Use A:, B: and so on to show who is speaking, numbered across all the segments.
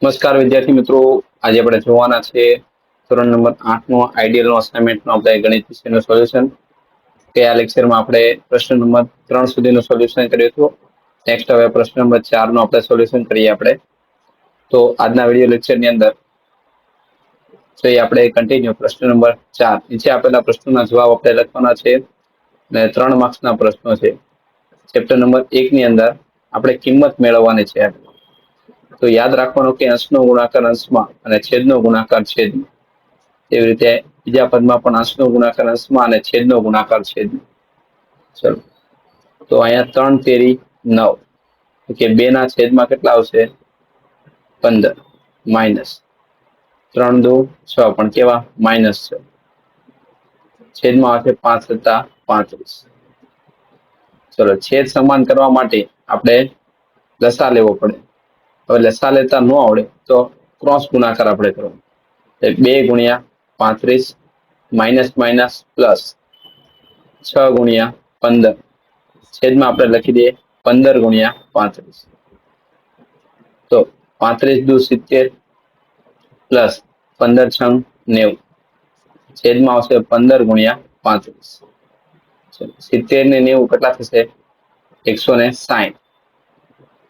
A: નમસ્કાર વિદ્યાર્થી મિત્રો, આજે આપણે જોવાના છે ધોરણ નંબર 8 નો આઈડિયલ નો અસાઇનમેન્ટ નો આપણે ગણિત વિષયનું સોલ્યુશન કે આ લેક્ચરમાં આપણે પ્રશ્ન નંબર 3 સુધીનું સોલ્યુશન કર્યું હતું. નેક્સ્ટ હવે પ્રશ્ન નંબર 4 નો આપણે સોલ્યુશન કરીએ. આપણે તો આજના વિડિયો લેક્ચરની અંદર જોઈએ આપણે કન્ટિન્યુ પ્રશ્ન નંબર 4 નીચે આપેલા પ્રશ્નોના જવાબ આપણે લખવાના છે અને 3 માર્ક્સના પ્રશ્નો છે. ચેપ્ટર નંબર 1 ની અંદર આપણે કિંમત મેળવવાની છે. તો યાદ રાખવાનું કે અંશનો ગુણાકાર અંશમાં અને છેદનો ગુણાકાર છેદમાં. એવી રીતે બીજા પદમાં પણ અંશનો ગુણાકાર અંશમાં અને છેદનો ગુણાકાર છેદમાં. ચલો તો અહીંયા 3 તેરી 9 કે 2 ના છેદમાં કેટલા આવશે? 15 માઇનસ 3 દુ 6 પણ કેવા માઇનસ છે. છેદમાં આવશે 5 + 35. ચલો છેદ સમાન કરવા માટે આપણે લસા લેવો પડે. હવે લસા લેતા ન આવડે તો ક્રોસ ગુણાકાર આપણે કરવાનો. 2 × 35 માઇનસ માઇનસ પ્લસ 6 × 15 છેદમાં આપણે લખી દઈએ 15 × 35. તો 35 દુ 70 પ્લસ 15 છંગ 90 છેદમાં આવશે 15 × 35. 70 ને 90 કેટલા થશે? 160.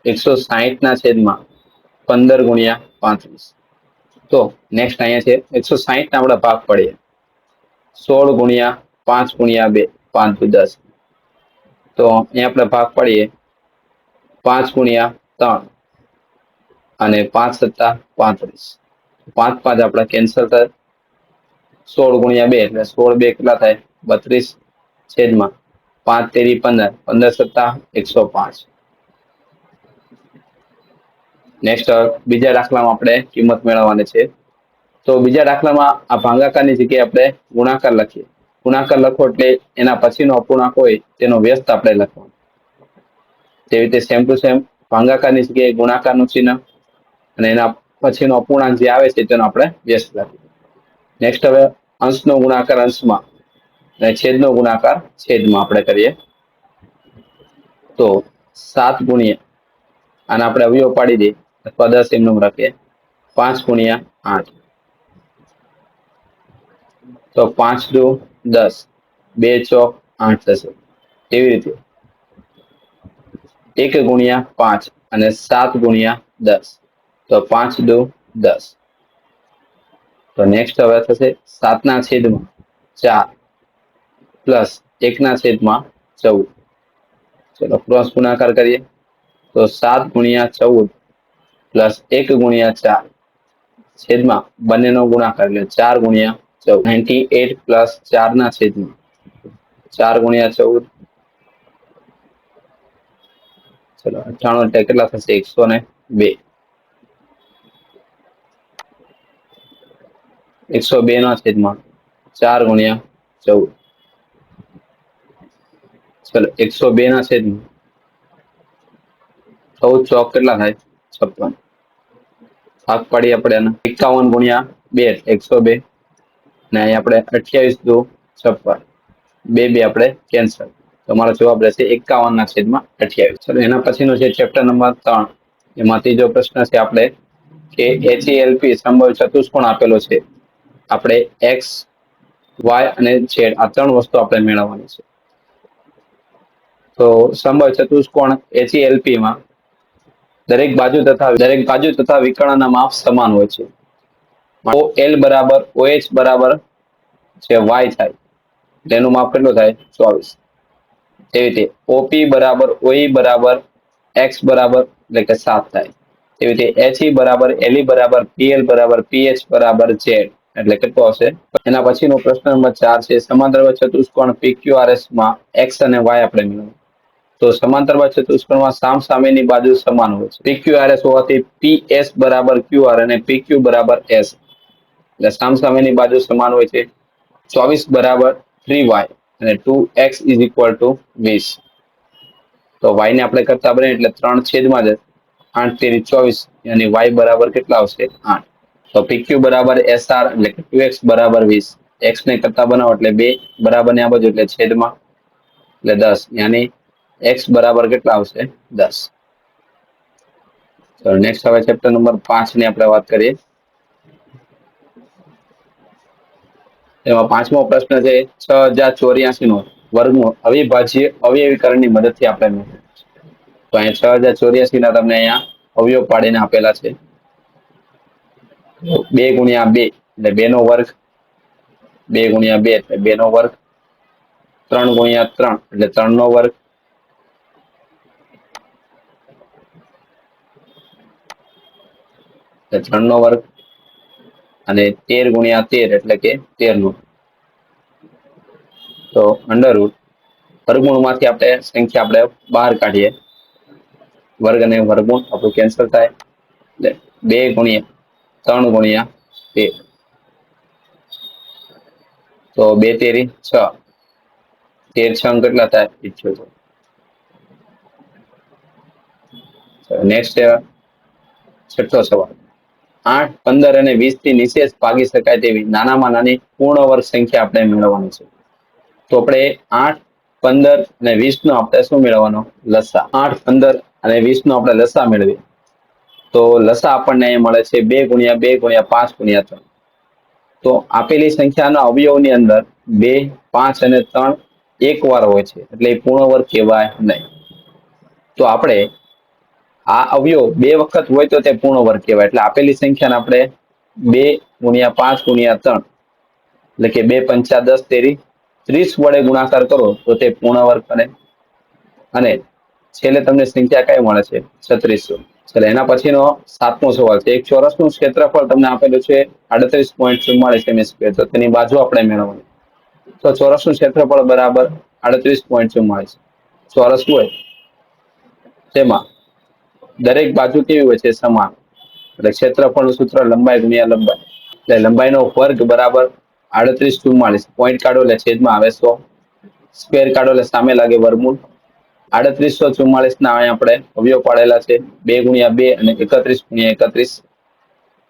A: 160 ના છેદમાં 15 × 35. તો નેક્સ્ટ અહીંયા છે 160 ના આપણે ભાગ પાડીએ. 16 × 5 × 2 5 દુ 10. તો અહીંયા આપણે ભાગ પાડીએ 5 × 3 અને 5 + 35. 5 5 આપણે કેન્સલ થાય. 16 × 2 એટલે 16 2 કેટલા થાય? 32 છેદમાં 5 તેરી 15 15 + 105. નેક્સ્ટ બીજા દાખલામાં આપણે કિંમત મેળવવાની છે. તો બીજા દાખલામાં આ ભાગાકારની જગ્યાએ આપણે ગુણાકાર લખીએ. ગુણાકાર લખો એટલે એના પછીનો અપૂર્ણાંક હોય તેનો વ્યસ્ત આપણે લખવાનો. તેવી રીતે સેમ ટુ સેમ ભાગાકારની જગ્યાએ ગુણાકારનું ચિહ્ન અને એના પછીનો અપૂર્ણાંક જે આવે છે તેનો આપણે વ્યસ્ત લખીએ. નેક્સ્ટ હવે અંશનો ગુણાકાર અંશમાં અને છેદનો ગુણાકાર છેદમાં આપણે કરીએ. તો 7 × આને આપણે અવયવ પાડી દઈએ અથવા 10 એમનેમ રાખીએ. 5 × 8 તો 5 દુ 10 2 ચોક 8 થશે. એવી રીતે 1 × 5 અને 7 × 10 તો 5 દુ 10. તો નેક્સ્ટ હવે થશે 7 ના છેદમાં 4 પ્લસ 1 ના છેદમાં 14. ચલો ક્રોસ ગુણાકાર કરીએ. તો 7 × 14 પ્લસ 1 × 4 છેદમાં બંનેનો ગુણાકાર એટલે 4 × 14. 98 પ્લસ 4 ના છેદમાં 4 × 14. ચલો 98 એટલે કેટલા થશે? 102. 102 ના છેદમાં 4 × 14. ચલો 102 ના છેદમાં 14 ચોક કેટલા થાય? 56. ભાગ પાડીએ આપણે એના 51 × 2 102 ને અહીં આપણે 28 દુ 56 2 2 આપણે કેન્સલ. તમારો જવાબ રહેશે 51/28. ચલો એના પછીનો છે ચેપ્ટર નંબર 3. એમાં ત્રીજો પ્રશ્ન છે આપણે કે HELP સમબાહુ ચતુષ્કોણ આપેલો છે. આપણે x y અને z આ 3 વસ્તુ આપણે મેળવવાની છે. તો સમબાહુ ચતુષ્કોણ HELP માં દરેક બાજુ તથા વિકર્ણના માપ સમાન હોય છે. OL બરાબર OH બરાબર જે y થાય તેનું માપ કેટલું થાય? 24. તેવી રીતે OP બરાબર OE બરાબર x બરાબર એટલે કે 7 થાય. તેવી રીતે HE બરાબર LE બરાબર PL બરાબર PH બરાબર Z એટલે કેટલું આવશે? એના પછીનો પ્રશ્ન નંબર 4 છે સમાંતર ચતુષ્કોણ PQRS માં x અને y આપણે મેળવવું. તો સમાંતર ચતુષ્કોણમાં સામસામેની બાજુ સમાન હોય છે. PQRS હોવાથી PS બરાબર QR અને PQ બરાબર S એટલે સામસામેની બાજુ સમાન હોય છે. 24 બરાબર 3y અને 2x = 20. તો y ને આપણે કરતા બને એટલે 3 છેદમાં 8 તેરી 24 અને y બરાબર કેટલા આવશે? 8. તો PQ બરાબર SR એટલે કે 2x બરાબર 20. x ને કરતા બનાવો એટલે 2 બરાબર ને આ બાજુ એટલે છેદમાં એટલે 10 યાની x બરાબર કેટલા આવશે? 10. તો નેક્સ્ટ હવે ચેપ્ટર નંબર 5 ની આપણે વાત કરીએ. એમાં પાંચમો પ્રશ્ન છે 6084 નો વર્ગમૂળ અવિભાજ્ય અવયવીકરણની મદદથી આપણે તો અહીંયા 6084 ના તમને અહીંયા અવયવ પાડીને આપેલા છે. 2 ગુણ્યા 2 એટલે 2 નો વર્ગ, 2 ગુણ્યા 2 એટલે 2 નો વર્ગ, 3 ગુણ્યા 3 એટલે 3 નો વર્ગ, 3 નો વર્ગ અને 13 ગુણ્યા 13 એટલે કે 13 નો. તો અંડર રૂટ વર્ગમૂળમાંથી આપણે સંખ્યા આપણે બહાર કાઢીએ. વર્ગ અને વર્ગમૂળ આપણું કેન્સલ થાય એટલે 2 ગુણ્યા 3 ગુણ્યા 2 તો 2 તેરી 6, 13 6 કેટલા થાય 78. નેક્સ્ટ છઠ્ઠો સવાલ 8, 15 અને 20 થી નિશેષ ભાગી શકાય તેવી નાનામાં નાની પૂર્ણ વર્ગ સંખ્યા આપણે મેળવવાની છે. તો આપણે 8, 15 અને 20 નો આપણે શું મેળવવાનો લસા. 8, 15 અને 20 નો આપણે લસા મેળવીએ તો લસા આપણને મળે છે 2 ગુણ્યા 2 ગુણ્યા 5 ગુણ્યા 3. તો આપેલી સંખ્યાના અવયવની અંદર 2, 5 અને 3 એક વાર હોય છે એટલે એ પૂર્ણ વર્ગ કહેવાય નહીં. તો આપણે આ અવયવ 2 વખત હોય તો તે પૂર્ણ વર્ગ કહેવાય. એટલે આપેલી સંખ્યાને આપણે 2 ગુણ્યા 5 ગુણ્યા 3 એટલે કે 2 પંચા 10 તેરી 30 વડે ગુણાકાર કરો તો તે પૂર્ણ વર્ગ બને અને છેલ્લે તમને સંખ્યા કઈ મળે છે 3600. ચાલો એના પછીનો 7મો સવાલ છે. એક ચોરસનું ક્ષેત્રફળ તમને આપેલું છે 38.44 સેમી સ્ક્વેર. તો તેની બાજુ આપણે મેળવવાની. તો ચોરસનું ક્ષેત્રફળ બરાબર 38.44. ચોરસ હોય તેમાં દરેક બાજુ કેવી હોય છે સમાન. એટલે ક્ષેત્રફળનું સૂત્ર લંબાઈ ગુણ્યા લંબાઈ. એટલે લંબાઈનો વર્ગ બરાબર 38.44. પોઈન્ટ કાઢો એટલે છેદમાં આવે 100. સ્ક્વેર કાઢો એટલે સામે લાગે વર્ગમૂળ. 3844 ના અહીંયા આપણે અવયવ પાડેલા છે 2 ગુણ્યા 2 અને 31 ગુણ્યા 31.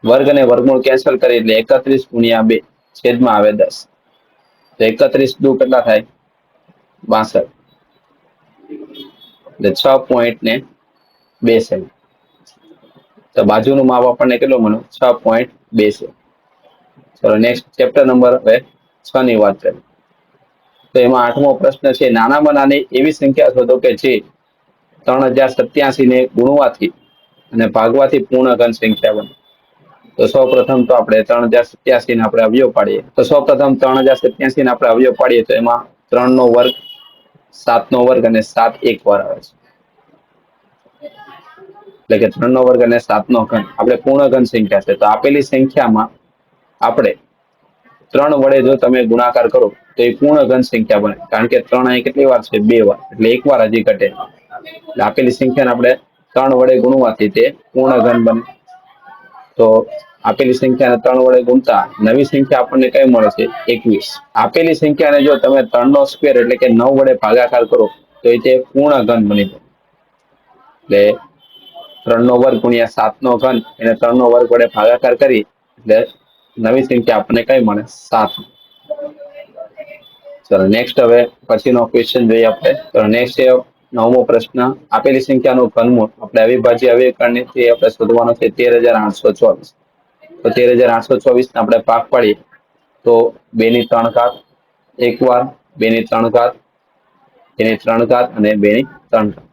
A: વર્ગ અને વર્ગમૂળ કેન્સલ કરી એટલે 31 ગુણ્યા 2 છેદમાં આવે 10. તો 31 દુ કેટલા થાય 62. એટલે 6.2 સેમી. તો બાજુનું માપ આપણને કેટલું મળ્યું 6.2 સેમી. ચલો નેક્સ્ટ ચેપ્ટર નંબર હવે 6 ની વાત કરીએ. તો એમાં 8મો પ્રશ્ન છે નાનામાં નાની એવી સંખ્યા શોધો કે જે 3087 ને ગુણવાથી અને ભાગવાથી પૂર્ણ ઘન સંખ્યા બને. તો સૌપ્રથમ તો આપણે 3087 ને આપણે અવયવ પાડીએ. તો સૌપ્રથમ 3087 ને આપણે અવયવ પાડીએ તો એમાં 3 નો વર્ગ, 7 નો વર્ગ અને 7 એક વાર આવે છે. એટલે કે 3 નો વર્ગ અને 7 નો ઘન આપણે પૂર્ણ ઘન સંખ્યા છે. તો આપેલી સંખ્યામાં આપણે 3 વડે જો તમે ગુણાકાર કરો તો એ પૂર્ણ ઘન સંખ્યા બને. કારણ કે 3 અહીં કેટલી વાર છે 2 વાર એટલે એક વાર હજી ઘટે. એટલે આપેલી સંખ્યાને આપણે 3 વડે ગુણવાથી તે પૂર્ણ ઘન બને. તો આપેલી સંખ્યાને 3 વડે ગુણતા નવી સંખ્યા આપણને કઈ મળે છે 21. આપેલી સંખ્યાને જો તમે 3 નો સ્ક્વેર એટલે કે 9 વડે ભાગાકાર કરો તો એ તે પૂર્ણ ઘન બની જાય. એટલે 3 નો વર્ગ ગુણ્યા 7 નો ઘન એને 3 નો વર્ગ વડે ભાગાકાર કરી એટલે નવી સંખ્યા આપણને કઈ મળે 7. ચલો નેક્સ્ટ હવે પછીનો ક્વેશ્ચન જોઈએ આપણે. તો નેક્સ્ટ 9મો પ્રશ્ન આપેલી સંખ્યાનું ઘનમૂળ આપણે અવિભાજ્ય અવયવીકરણથી આપણે શોધવાનો છે 13824. તો 13824 ને આપણે ભાગ પાડીએ તો 2 ની 3 ઘાત એક વાર, 2 ની 3 ઘાત, 2 ની 3 ઘાત અને 2 ની 3 ઘાત.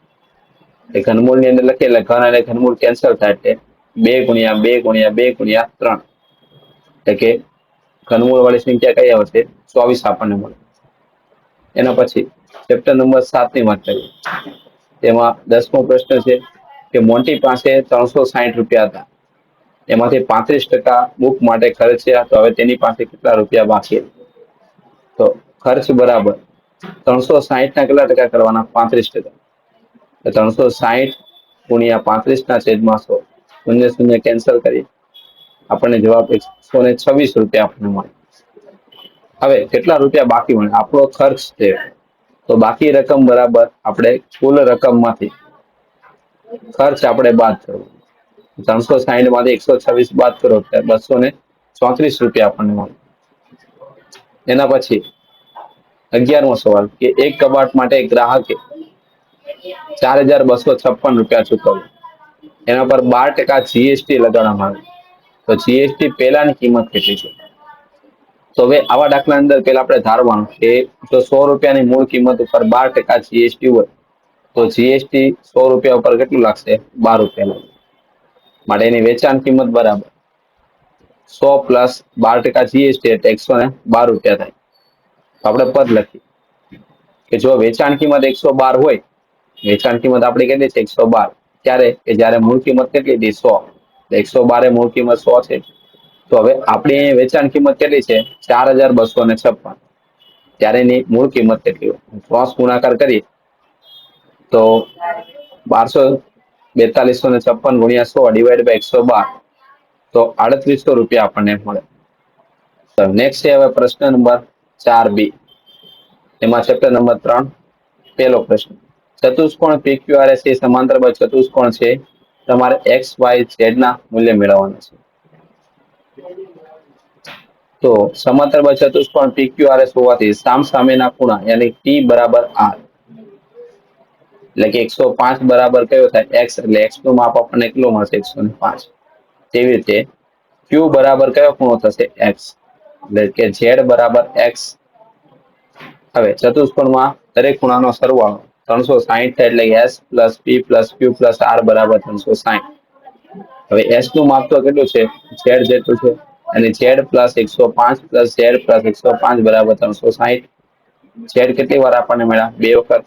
A: એ ઘનમૂળ ની અંદર લખીએ એટલે ઘન અને ઘનમૂળ કેન્સલ થાય એટલે 2 ગુણ્યા 2 ગુણ્યા 2 ગુણ્યા 3 એટલે કે ઘનમૂળ વાળી સંખ્યા કઈ આવશે 24 આપણને મળે. એના પછી ચેપ્ટર નંબર 7 ની વાત કરીએ. તેમાં 10મો પ્રશ્ન છે કે મોન્ટી પાસે 360 રૂપિયા હતા. એમાંથી 35% બુક માટે ખર્ચ્યા તો હવે તેની પાસે કેટલા રૂપિયા બાકી? તો ખર્ચ બરાબર 360 ના કેટલા ટકા કરવાના 35%. 360 ગુણ્યા 35 ના છેદમાં 100. શૂન્ય શૂન્ય કેન્સલ કરી આપણને જવાબ 126 રૂપિયા આપણને મળે. હવે કેટલા રૂપિયા બાકી મળે? આપણો ખર્ચ છે તો બાકી રકમ બરાબર આપણે કુલ રકમમાંથી ખર્ચ આપણે બાદ કરવો. 360 માંથી 126 બાદ કરો એટલે 234 રૂપિયા આપણને મળે. એના પછી 11મો સવાલ કે એક કબાટ માટે ગ્રાહકે 4256 રૂપિયા ચૂકવ્યા. એના પર 12% જીએસટી લગાડવામાં આવે. તો જીએસટી પહેલાની કિંમત કેટલી છે? તો હવે આવા દાખલા અંદર પેલા આપણે ધારવાનું કે જો 100 રૂપિયાની મૂળ કિંમત ઉપર 12% જીએસટી હોય તો જીએસટી 100 રૂપિયા ઉપર કેટલું લાગશે? 12 રૂપિયા લાગશે. માટે એની વેચાણ કિંમત બરાબર 100 પ્લસ 12% જીએસટી એટલે 112 રૂપિયા થાય. તો આપણે પદ લખીએ કે જો વેચાણ કિંમત 112 હોય, વેચાણ કિંમત આપણી કેટલી છે? 112. ત્યારે કે જ્યારે મૂળ કિંમત કેટલી હતી? 100. 112 એ મૂળ કિંમત 100 છે. તો હવે આપણી વેચાણ કિંમત કેટલી છે? 4256. ત્યારે એની મૂળ કિંમત કેટલી હોય? ક્રોસ ગુણાકાર કરીએ તો 4256 ગુણ્યા 100 ડિવાઈડ બાય 112 તો 3800 રૂપિયા આપણને મળે. તો નેક્સ્ટ છે હવે પ્રશ્ન નંબર 4B. એમાં ચેપ્ટર નંબર 3 પહેલો પ્રશ્ન. ચતુષ્કોણ PQRS એ સમાંતર ચતુષ્કોણ છે. તમારે x y z ના મૂલ્ય મેળવવાના છે. તો સમાંતર ચતુષ્કોણ PQRS હોવાથી સામસામેના ખૂણા યાની P બરાબર R એટલે કે 105 બરાબર કયો થાય? x એટલે x નું માપ આપણને કેટલું મળશે? 105. તેવી રીતે Q બરાબર કયો ખૂણો થશે? x એટલે કે z બરાબર x. હવે ચતુષ્કોણમાં દરેક ખૂણાનો સરવાળો 360 થાય એટલે s plus p plus q plus r બરાબર 360. હવે s નું માપ તો કેટલું છે? z જેટલું છે અને z plus 105 plus z plus 105 બરાબર 360. z કેટલી વાર આપણને મળ્યા? 2 વખત.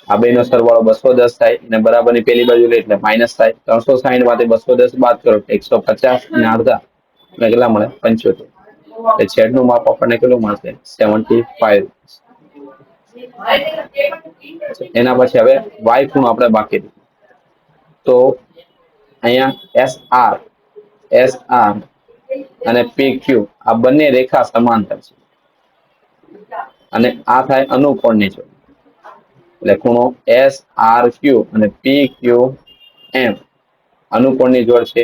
A: આ બે નો સરવાળો 210 થાય અને બરાબરની પેલી બાજુ લે એટલે માઇનસ થાય. 360 માંથી 210 બાદ કરો 150 અને અડધા કેટલા મળે? 75. z નું માપ આપણને કેટલું મળશે? 75. એના પછી હવે y ખૂણો આપણે બાકી તો અહીંયા SR અને PQ આ બંને રેખા સમાંતર છે અને આ થાય અનુકોણની જોડ. એટલે ખૂણો SRQ અને PQM અનુકોણની જોડ છે.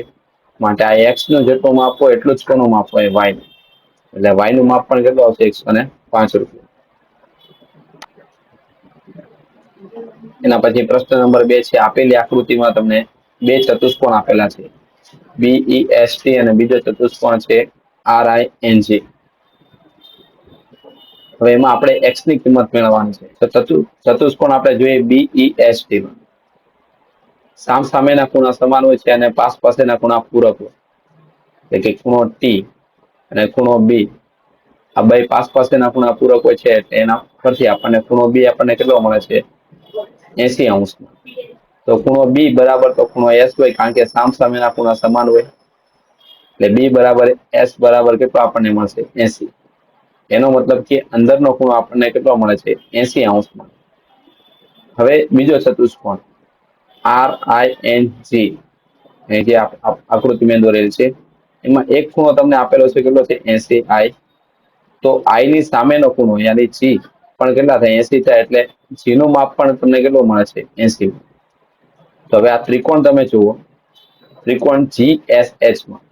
A: માટે આ x નું જેટલું માપ હોય એટલું જ કોનું માપ હોય? y નું. એટલે y નું માપ પણ કેટલું આવશે? 105 રૂપિયા. એના પછી પ્રશ્ન નંબર 2 છે. આપેલી આકૃતિમાં તમને બે ચતુષ્કોણ આપેલા છે, BEST અને બીજો ચતુષ્કોણ છે RING. હવે એમાં આપણે x ની કિંમત મેળવવાની છે. તો ચતુષ્કોણ આપણે જોઈએ BEST. સામસામેના ખૂણા સમાન હોય છે અને પાસેના ખૂણા પૂરક હોય. એટલે કે ખૂણો T અને ખૂણો B આ બે પાસેના ખૂણા પૂરક હોય છે. એના પરથી આપણને ખૂણો B આપણને કેટલો મળે છે? 80°. તો ખૂણો B બરાબર તો ખૂણો S હોય, કારણ કે સામસામેના ખૂણા સમાન હોય. એટલે B બરાબર S બરાબર કેટલો આપણને મળશે? 80. એનો મતલબ કે અંદરનો ખૂણો આપણને કેટલો મળે છે? 80°. હવે બીજો ચતુષ્કોણ RING જે આકૃતિ મેં દોરેલ છે એમાં એક ખૂણો તમને આપેલો છે કેટલો છે? 80°. તો I ની સામેનો ખૂણો યાની G પણ કેટલા થાય? 80 થાય. એટલે G નું માપ પણ તમને કેટલું મળે છે? 80. તો હવે આ ત્રિકોણ તમે જુઓ, ત્રિકોણ GSH માં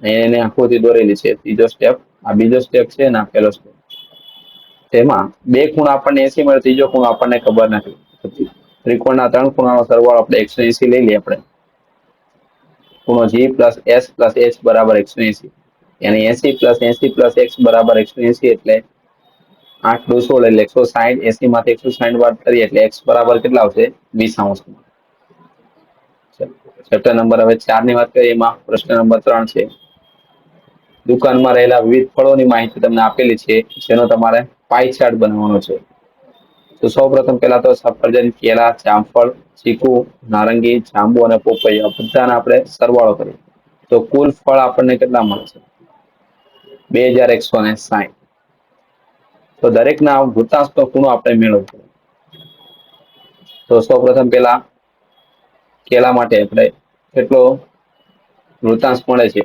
A: એને આકૃતિ દોરેલી છે. ત્રીજો સ્ટેપ. આ બીજો સ્ટેપ છે ને આ પહેલો સ્ટેપ. તેમાં બે ખૂણા આપણને 80 મળે, ત્રીજો ખૂણો આપણને ખબર નથી. ત્રિકોણના 3 ખૂણાનો સરવાળો આપણે 180 લઈ લઈએ. આપણે ખૂણો G plus S plus H બરાબર 180. યાની 80 પ્લસ 80 પ્લસ x બરાબર 180. એટલે 8 દુ 16 એટલે 160. 80 માંથી 160 બાદ કરીએ એટલે x બરાબર કેટલા આવશે? 20°. ચેપ્ટર નંબર હવે 4 ની વાત કરીએ. એમાં પ્રશ્ન નંબર 3 છે. દુકાનમાં રહેલા વિવિધ ફળોની માહિતી તમને આપેલી છે, જેનો તમારે પાઈ ચાર્ટ બનાવવાનો છે. તો સૌપ્રથમ પહેલા તો સફરજન, કેળા, જામફળ, ચીકુ, નારંગી, જાંબુ અને પોપૈયા બધાનો આપણે સરવાળો કરીએ તો કુલ ફળ આપણને કેટલા મળશે? 2160. તો દરેકના વૃત્તાંશનો ખૂણો આપણે મેળવવો. તો સૌપ્રથમ પહેલા કેળા માટે આપણે કેટલો વૃત્તાંશ મળે છે?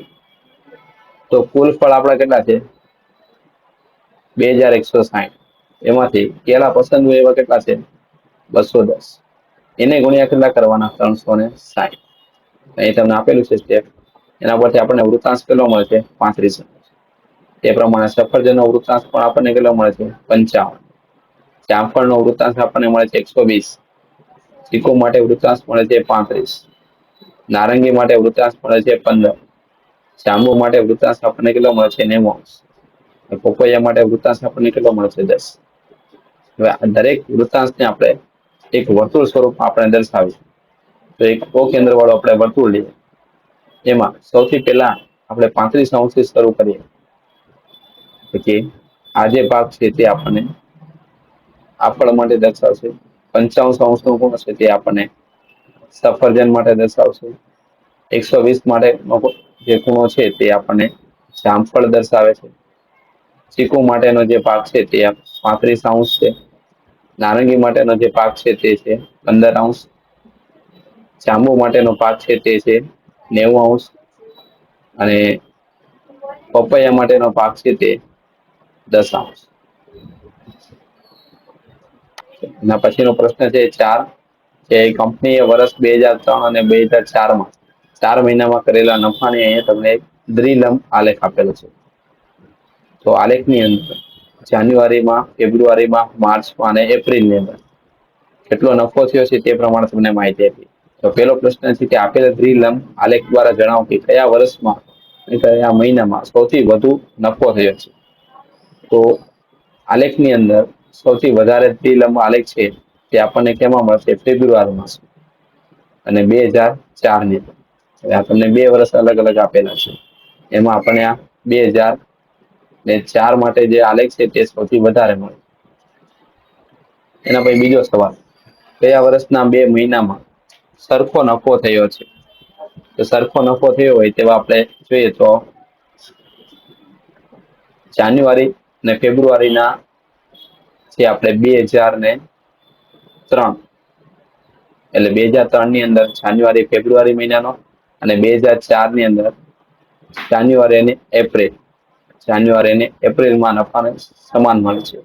A: તો કુલ ફળ આપણા કેટલા છે? 2160. એમાંથી કેળા પસંદ હોય એવા કેટલા છે? 210. એને ગુણ્યા કેટલા કરવાના? 360. અહીં તમને આપેલું છે સ્ટેપ. એના પરથી આપણને વૃત્તાંશ કેટલો મળે છે? 35. તે પ્રમાણે સફરજનનો વૃત્તાંશ પણ આપણને કેટલો મળે છે? 55. જામફળનો વૃત્તાંશ આપણને મળે છે 120. ચીકુ માટે વૃત્તાંશ મળે છે 35. નારંગી માટે વૃતાંશ મળે છે 15, જાંબુ માટે વૃતાંશ આપણને કેટલો મળે છે 90, પપૈયા માટે વૃતાંશ આપણને કેટલો મળે છે 10. હવે આ દરેક વૃતાંશને આપણે એક વર્તુળ સ્વરૂપમાં આપણે દર્શાવીશું. તો એક કેન્દ્ર વાળો આપણે વર્તુળ લઈએ. એમાં સૌથી પહેલા આપણે 35° થી શરૂ કરીએ. પછી આ જે ભાગ છે તે આપણને આપણા માટે દર્શાવશે. 55° નો કોણ છે તે આપણને સફરજન માટે દર્શાવશે. 120 માટે જે ખૂણો છે તે આપણને જામફળ દર્શાવે છે. ચીકુ માટેનો જે ભાગ છે તે 35° છે. નારંગી માટેનો જે ભાગ છે તે છે 15°. જાંબુ માટેનો ભાગ છે તે છે 90°. અને પપૈયા માટેનો ભાગ છે તે 10°. એના પછીનો પ્રશ્ન છે 4, કે કંપનીએ વર્ષ 2003 અને 2004 4 મહિનામાં કરેલા નફાની અહીંયા તમને દ્વિલંબ આલેખ આપેલો છે. તો આલેખની અંદર જાન્યુઆરીમાં, ફેબ્રુઆરીમાં, માર્ચમાં અને એપ્રિલની અંદર કેટલો નફો થયો છે તે પ્રમાણે તમને માહિતી આપી. તો પેલો પ્રશ્ન છે કે આપેલા દ્વિલંબ આલેખ દ્વારા જણાવો કે કયા વર્ષમાં કયા મહિનામાં સૌથી વધુ નફો થયો છે. તો આલેખની અંદર સૌથી વધારે દ્વિલંબ આલેખ છે તે આપણને કેમાં મળશે? ફેબ્રુઆરીમાં અને 2004 ની. હવે આપણને 2 વર્ષ અલગ અલગ આપેલા છે. એમાં આપણને આ 2004 માટે જે આલેખ છે તે સૌથી વધારે મળે. એના પછી બીજો સવાલ, કયા વર્ષના 2 મહિનામાં સરખો નફો થયો છે? તો સરખો નફો થયો હોય તેવા આપણે જોઈએ તો જાન્યુઆરી અને ફેબ્રુઆરીના જે આપણે 2003, એટલે 2003 ની અંદર જાન્યુઆરી, ફેબ્રુઆરી મહિનાનો, અને 2004 ની અંદર જાન્યુઆરી અને એપ્રિલ, જાન્યુઆરી અને એપ્રિલમાં નફાને સમાન મળે છે.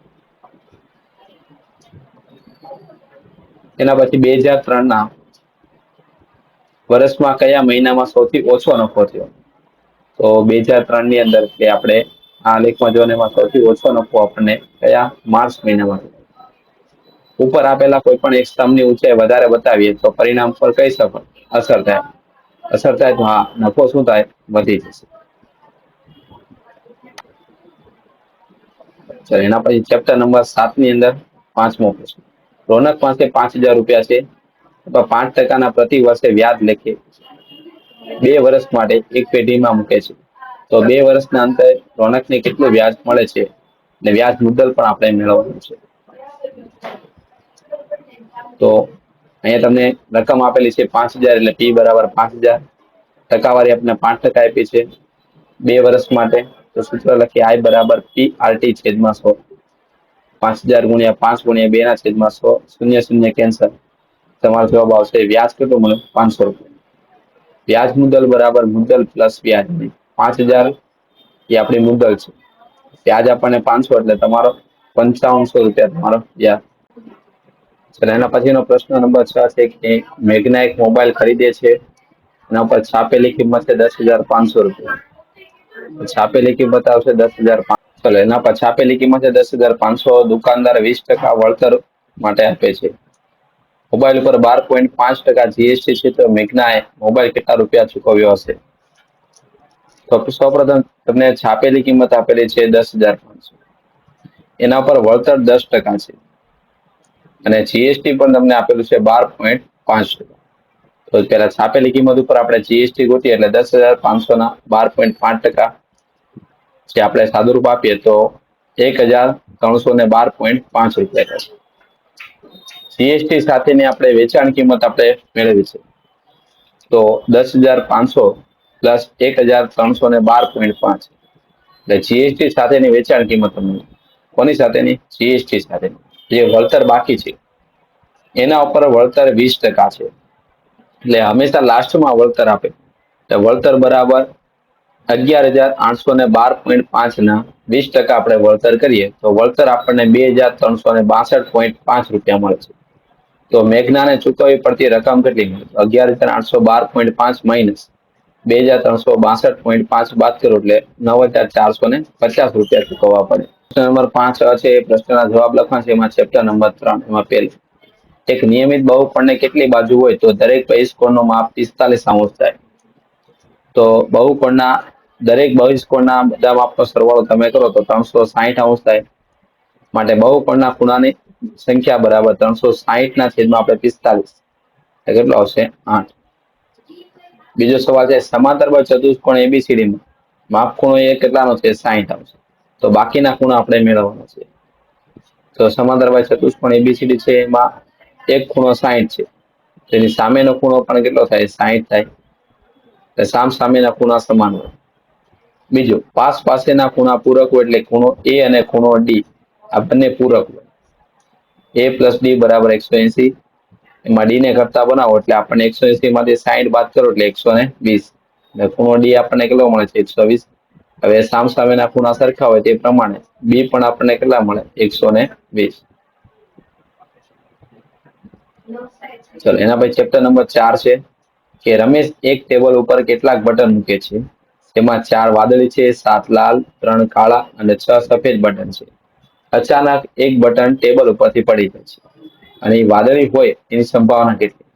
A: એના પછી 2003ના વર્ષમાં કયા મહિનામાં સૌથી ઓછો નફો થયો? તો 2003 ની અંદર કે આપણે આ લેખમાં જોઈને એમાં સૌથી ઓછો નફો આપણને કયા માર્ચ મહિનામાં. ઉપર આપેલા કોઈ પણ એક સ્તંભની ઊંચાઈ વધારે બતાવીએ તો પરિણામ પર કઈ અસર થાય? અસર થાય તો હા, નફો શું થાય? વધી જશે. એના પછી ચેપ્ટર નંબર 7 ની અંદર 5મો પ્રશ્ન, રોનક પાસે 5,000 રૂપિયા છે, તો 5% પ્રતિ વર્ષે વ્યાજ લેખે 2 વર્ષ માટે એક પેઢીમાં મૂકે છે. તો 2 વર્ષના અંતે રોનકને કેટલું વ્યાજ મળે છે? અને વ્યાજ મુદ્દલ પણ આપણે મેળવવાનું છે. તો અહીંયા તમને રકમ આપેલી છે 5,000, એટલે P બરાબર 5,000. ટકાવારી આપણે 5% આપી છે 2 વર્ષ માટે. તો સૂત્ર લખીએ I બરાબર PRT છેદમાં 100. 5,000 ગુણ્યા 5 ગુણ્યા 2 ના છેદમાં 100, શૂન્ય શૂન્ય કેન્સલ. તમારો જવાબ આવશે વ્યાજ કેટલું મળે? 500 રૂપિયા. વ્યાજ મુદ્દલ બરાબર મુદ્દલ પ્લસ વ્યાજ. 5,000 એ આપણી મુદ્દલ છે, વ્યાજ આપણને 500, એટલે તમારો 5500 રૂપિયા તમારો વ્યાજ. એના પછીનો પ્રશ્ન નંબર 6 છે કે મેઘના એક મોબાઈલ ખરીદે છે, એના પર છાપેલી કિંમત છે 10,500 રૂપિયા. છાપેલી કિંમત આવશે 10,500. ચલો, એના પર છાપેલી કિંમત છે 10,500. દુકાનદાર 20% વળતર માટે આપે છે. મોબાઈલ ઉપર 12.5% GST છે, તો મેઘનાએ મોબાઈલ કેટલા રૂપિયા ચૂકવ્યો હશે? તો સૌપ્રથમ તમને છાપેલી કિંમત આપેલી છે 10,500. એના પર વળતર 10% છે, અને જીએસટી પણ તમને આપેલું છે 12.5%. તો પેલા છાપેલી કિંમત ઉપર આપણે જીએસટી ગોતીએ, એટલે 10,500 ના 12.5% જે આપણે સાદુરૂપ આપીએ તો 1,312.5 રૂપિયા થશે. જીએસટી સાથેની આપણે વેચાણ કિંમત આપણે મેળવી છે, તો 10,500 પ્લસ 1,312.5, એટલે જીએસટી સાથેની વેચાણ કિંમત. કોની સાથેની? જીએસટી સાથેની. જે વળતર બાકી છે એના ઉપર વળતર 20% છે, એટલે હંમેશા લાસ્ટમાં વળતર આપે. વળતર બરાબર 11,812.5 ના 20% આપણે વળતર કરીએ તો વળતર આપણને 2,362.5 રૂપિયા મળે છે. તો મેઘનાને ચૂકવવી પડતી રકમ કેટલી? 11,812.5 માઇનસ 2,362.5 બાદ કરો એટલે 9,450 રૂપિયા ચૂકવવા પડે. પ્રશ્ન નંબર 5 છે, પ્રશ્નના જવાબ લખવા છે. એમાં ચેપ્ટર નંબર 3, એમાં પહેલું એક નિયમિત બહુકોણને કેટલી બાજુ હોય તો દરેક બહિષ્કોણનું માપ 45 અંશ થાય. તો બહુકોણના દરેક બહિષ્કોણના બધા માપનો સરવાળો તમે કરો તો 360 અંશ થાય. માટે બહુકોણના ખૂણાની સંખ્યા બરાબર 360 ના છેદમાં આપણે 45. કેટલો આવશે? 8. બીજો સવાલ છે સમાંતર ચતુષ્કોણ ABCD માં માપ ખૂણો એ કેટલાનો છે? 60 આવશે. તો બાકીના ખૂણા આપણે મેળવવાના છે. તો સમાંતર ચતુષ્કોણ ABCD છે એમાં એક ખૂણો 60 છે. તેની સામેનો ખૂણો પણ કેટલો થાય? 60 થાય. એટલે સામસામેના ખૂણા સમાન હોય. બીજું, પાસ પાસેના ખૂણા પૂરક હોય એટલે ખૂણો A અને ખૂણો D આ બંને પૂરક હોય. A + D = 180. એમાં D ને કરતા બનાવો એટલે આપણને 180 માંથી 60 બાદ કરો એટલે 120. એટલે ખૂણો D આપણને કેટલો મળે છે? 120. હવે સામસામેના ખૂણા સરખા હોય તે પ્રમાણે B પણ આપણને કેટલા મળે? 120. ચલો એના પછી ચેપ્ટર નંબર 4 છે કે રમેશ એક ટેબલ ઉપર કેટલાક બટન મૂકે છે. તેમાં 4 વાદળી છે, 7 લાલ, 3 કાળા અને 6 સફેદ બટન છે. અચાનક એક બટન ટેબલ ઉપરથી પડી જાય છે અને એ વાદળી હોય એની સંભાવના કેટલી?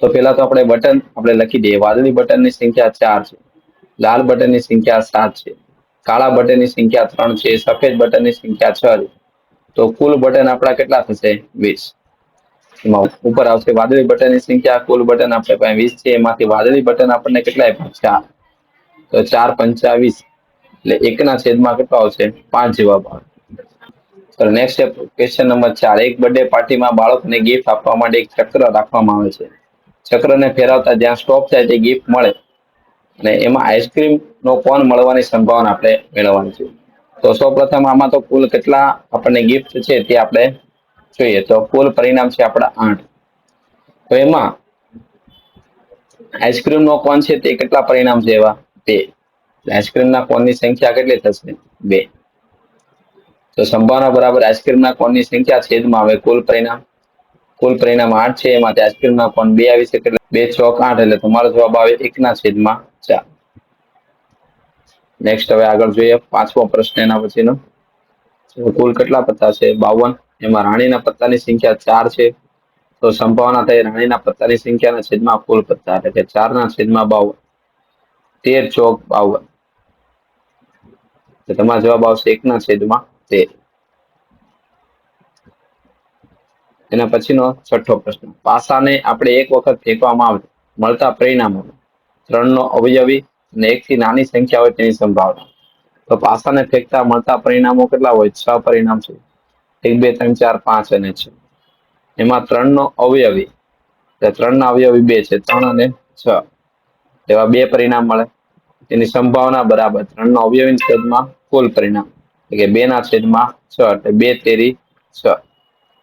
A: તો પેલા તો આપણે બટન લખી દઈએ. વાદળી બટનની સંખ્યા 4 છે, લાલ બટનની સંખ્યા 7 છે, કાળા બટનની સંખ્યા 3 છે, સફેદ બટનની સંખ્યા 6 છે. તો કુલ બટન આપણા કેટલા થશે? 20. એમાં ઉપર આવશે વાદળી બટનની સંખ્યા. કુલ બટન આપણે પાસે 20 છે, એમાંથી વાદળી બટન આપણને કેટલા આપ્યા? 4. તો 4 × 5 = 20. એટલે 1 ના છેદમાં કેટલો આવશે? 5 જવાબ આવે. તો નેક્સ્ટ ક્વેશ્ચન નંબર 4. એક બર્થડે પાર્ટીમાં બાળકને ગિફ્ટ આપવા માટે એક ચક્ર રાખવામાં આવે છે. ચક્રને ફેરવતા જ્યાં સ્ટોપ થાય તે ગિફ્ટ મળે અને એમાં આઈસ્ક્રીમનો કોન મળવાની સંભાવના આપણે મેળવવાની છે. તો સૌપ્રથમ આમાં તો કુલ કેટલા આપણને ગિફ્ટ છે તે આપણે જોઈએ. તો કુલ પરિણામ છે આપણા 8. તો એમાં આઈસ્ક્રીમનો કોન છે તે કેટલા પરિણામ છે? એવા 2. આઈસ્ક્રીમના કોનની સંખ્યા કેટલી થશે? 2. તો સંભાવના બરાબર આઈસ્ક્રીમના કોનની સંખ્યા છેદમાં આવે કુલ પરિણામ. કુલ પરિણામ 8 છે, એમાંથી આઈસ્ક્રીમના કોન 2 આવી શકે એટલે 2 × 4 = 8. એટલે તમારો જવાબ આવે 1/4. નેક્સ્ટ હવે આગળ જોઈએ 5મો પ્રશ્ન એના પછીનો. કુલ કેટલા પત્તા છે? 52. એમાં રાણીના પત્તાની સંખ્યા 4 છે. તો સંભાવના થાય રાણીના પત્તાની સંખ્યાના છેદમાં કુલ પત્તા એટલે કે 4/52. 13 × 52. તો તમારો જવાબ આવશે 1/13. એના પછીનો 6થો પ્રશ્ન. પાસાને આપણે એક વખત ફેંકવામાં આવે મળતા પરિણામો 3 નો અવયવી અને 1 થી નાની સંખ્યા હોય તેની સંભાવના. તો પાસાને ફેંકતા મળતા પરિણામો કેટલા હોય? 6 પરિણામ છે. 1, 2, 3, 4, 5 અને 6. એમાં 3 નો અવયવી, 3 ના અવયવી 2 છે, 3 અને 6. એવા 2 પરિણામ મળે. તેની સંભાવના બરાબર 3 નો અવયવી છેદમાં કુલ પરિણામ એટલે કે 2/6 એટલે 2 તેરી 6.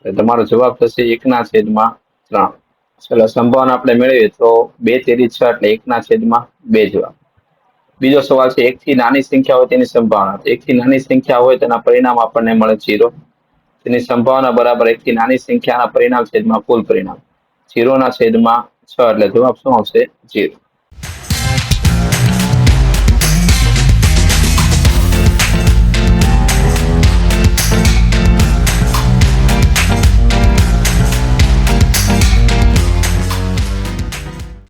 A: તમારો જવાબ થશે 1/3. ચલો સંભાવના આપણે મેળવીએ તો 2 તેરી 6 એટલે 1/2 જવાબ. બીજો સવાલ છે 1 થી નાની સંખ્યા હોય તેની સંભાવના. 1 થી નાની સંખ્યા હોય તેના પરિણામ આપણને મળે 0. તેની સંભાવના બરાબર 1 થી નાની સંખ્યાના પરિણામ છેદમાં કુલ પરિણામ. 0/6 એટલે જવાબ શું આવશે? 0.